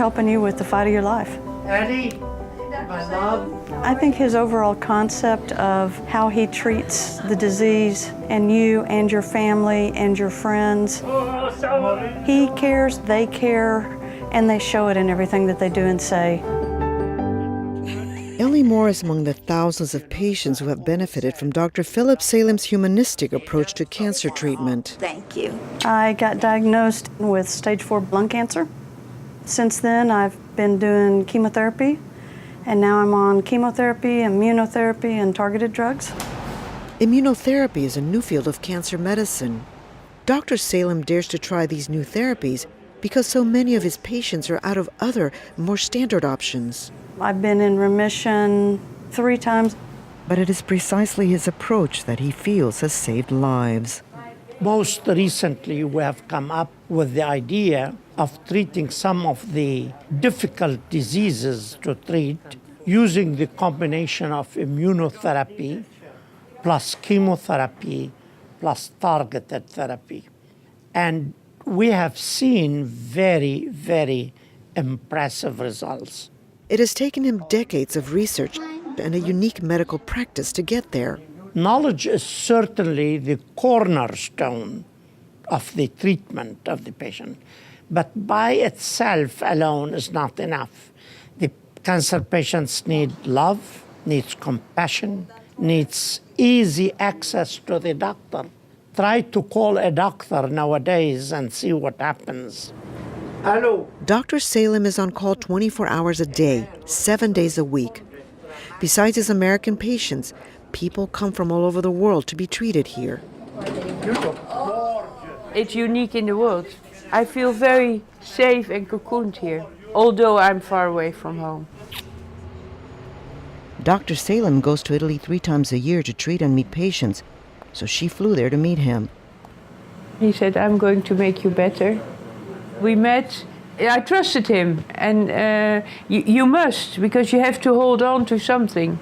helping you with the fight of your life. Eddie, my love. I think his overall concept of how he treats the disease and you and your family and your friends, he cares, they care, and they show it in everything that they do and say. Ellie Moore is among the thousands of patients who have benefited from Dr. Philip Salem's humanistic approach to cancer treatment. Thank you. I got diagnosed with stage 4 lung cancer. Since then, I've been doing chemotherapy, and now I'm on chemotherapy, immunotherapy, and targeted drugs. Immunotherapy is a new field of cancer medicine. Dr. Salem dares to try these new therapies because so many of his patients are out of other, more standard options. I've been in remission 3 times. But it is precisely his approach that he feels has saved lives. Most recently, we have come up with the idea of treating some of the difficult diseases to treat using the combination of immunotherapy plus chemotherapy plus targeted therapy. And we have seen very, very impressive results. It has taken him decades of research and a unique medical practice to get there. Knowledge is certainly the cornerstone of the treatment of the patient, but by itself alone is not enough. The cancer patients need love, needs compassion, needs easy access to the doctor. Try to call a doctor nowadays and see what happens. Hello. Dr. Salem is on call 24 hours a day, 7 days a week. Besides his American patients, people come from all over the world to be treated here. It's unique in the world. I feel very safe and cocooned here, although I'm far away from home. Dr. Salem goes to Italy 3 times a year to treat and meet patients, so she flew there to meet him. He said, I'm going to make you better. We met, I trusted him, and you must, because you have to hold on to something.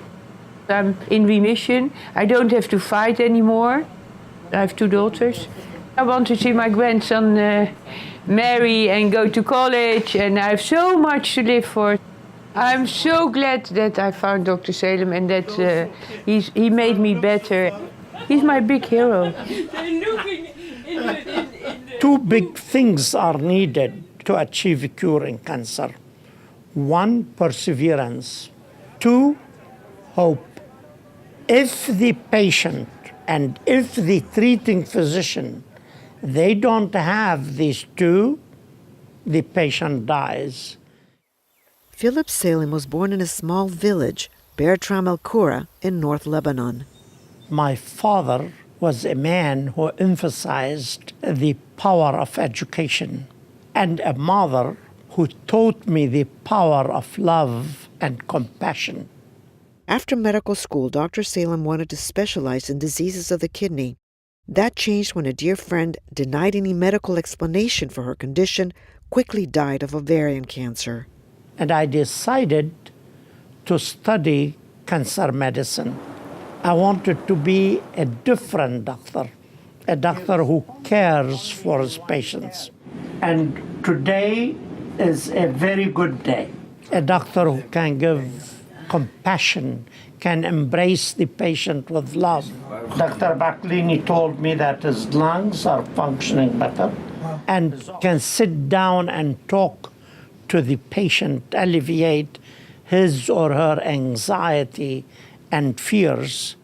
I'm in remission, I don't have to fight anymore. I have 2 daughters. I want to see my grandson marry and go to college, and I have so much to live for. I'm so glad that I found Dr. Salem and that he made me better. He's my big hero. 2 big things are needed to achieve a cure in cancer. 1, perseverance. 2, hope. If the patient and if the treating physician, they don't have these 2, the patient dies. Philip Salem was born in a small village, Bertram El Koura, in North Lebanon. My father was a man who emphasized the power of education, and a mother who taught me the power of love and compassion. After medical school, Dr. Salem wanted to specialize in diseases of the kidney. That changed when a dear friend, denied any medical explanation for her condition, quickly died of ovarian cancer. And I decided to study cancer medicine. I wanted to be a different doctor, a doctor who cares for his patients. And today is a very good day. A doctor who can give compassion, can embrace the patient with love. Dr. Baclini told me that his lungs are functioning better and can sit down and talk to the patient, alleviate his or her anxiety and fears.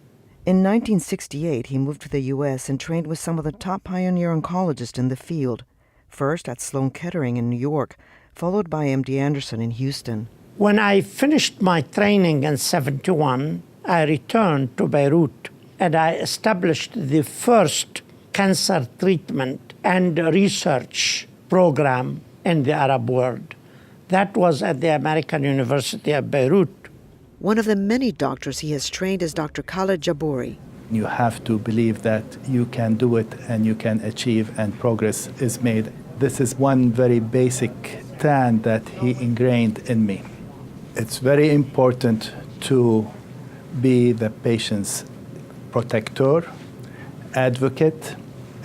In 1968, he moved to the U.S. and trained with some of the top pioneer oncologists in the field, first at Sloan Kettering in New York, followed by MD Anderson in Houston. When I finished my training in 1971, I returned to Beirut and I established the first cancer treatment and research program in the Arab world. That was at the American University of Beirut. One of the many doctors he has trained is Dr. Khaled Jabouri. You have to believe that you can do it and you can achieve and progress is made. This is one very basic stand that he ingrained in me. It's very important to be the patient's protector, advocate,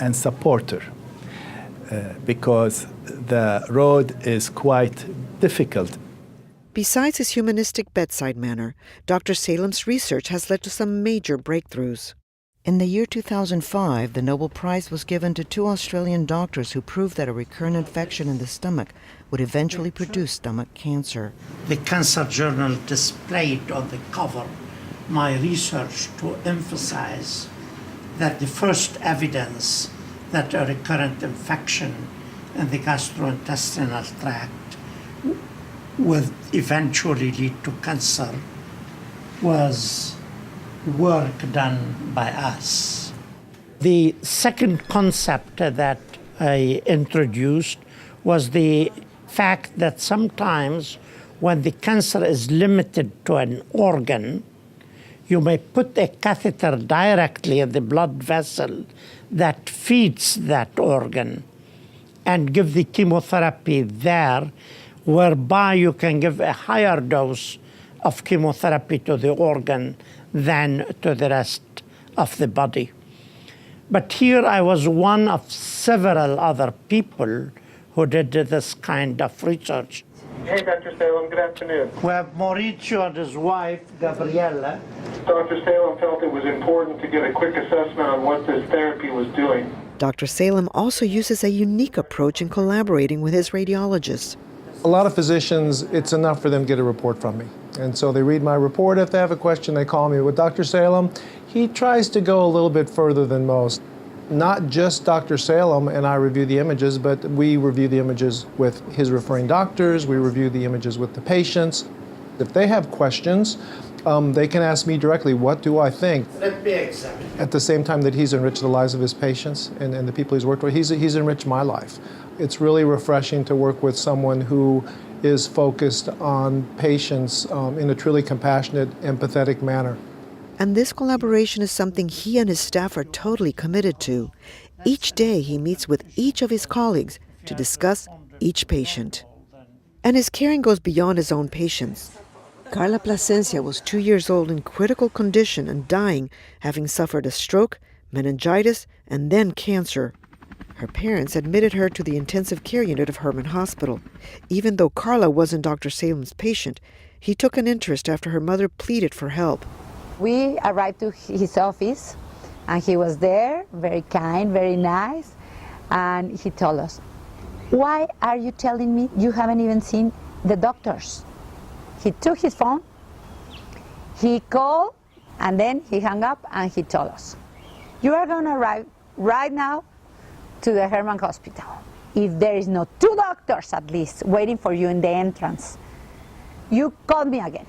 and supporter because the road is quite difficult. Besides his humanistic bedside manner, Dr. Salem's research has led to some major breakthroughs. In the year 2005, the Nobel Prize was given to 2 Australian doctors who proved that a recurrent infection in the stomach would eventually produce stomach cancer. The Cancer Journal displayed on the cover my research to emphasize that the first evidence that a recurrent infection in the gastrointestinal tract will eventually lead to cancer was work done by us. The second concept that I introduced was the fact that sometimes when the cancer is limited to an organ, you may put a catheter directly in the blood vessel that feeds that organ and give the chemotherapy there, whereby you can give a higher dose of chemotherapy to the organ than to the rest of the body. But here I was one of several other people who did this kind of research. Hey, Dr. Salem, good afternoon. We have Mauricio and his wife, Gabriella. Dr. Salem felt it was important to get a quick assessment on what this therapy was doing. Dr. Salem also uses a unique approach in collaborating with his radiologists. A lot of physicians, it's enough for them to get a report from me. And so they read my report. If they have a question, they call me. With Dr. Salem, he tries to go a little bit further than most. Not just Dr. Salem and I review the images, but we review the images with his referring doctors. We review the images with the patients. If they have questions, they can ask me directly, what do I think? Let me examine. At the same time that he's enriched the lives of his patients and the people he's worked with, he's enriched my life. It's really refreshing to work with someone who is focused on patients in a truly compassionate, empathetic manner. And this collaboration is something he and his staff are totally committed to. Each day he meets with each of his colleagues to discuss each patient. And his caring goes beyond his own patients. Carla Plasencia was 2 years old in critical condition and dying, having suffered a stroke, meningitis, and then cancer. Her parents admitted her to the intensive care unit of Herman Hospital. Even though Carla wasn't Dr. Salem's patient, he took an interest after her mother pleaded for help. We arrived to his office, and he was there, very kind, very nice, and he told us, "Why are you telling me you haven't even seen the doctors?" He took his phone, he called, and then he hung up and he told us, "You are going to arrive right now to the Herman Hospital. If there is no 2 doctors at least waiting for you in the entrance, you call me again."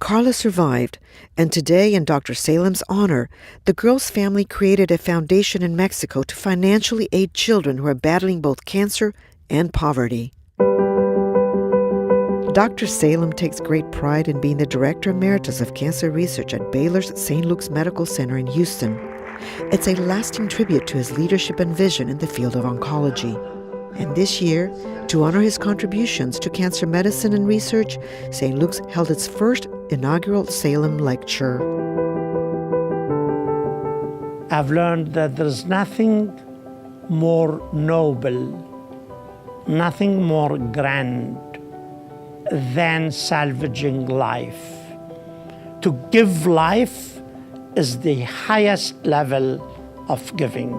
Carla survived, and today, in Dr. Salem's honor, the girl's family created a foundation in Mexico to financially aid children who are battling both cancer and poverty. Dr. Salem takes great pride in being the Director Emeritus of Cancer Research at Baylor's St. Luke's Medical Center in Houston. It's a lasting tribute to his leadership and vision in the field of oncology. And this year, to honor his contributions to cancer medicine and research, St. Luke's held its first inaugural Salem Lecture. I've learned that there's nothing more noble, nothing more grand than salvaging life. To give life is the highest level of giving.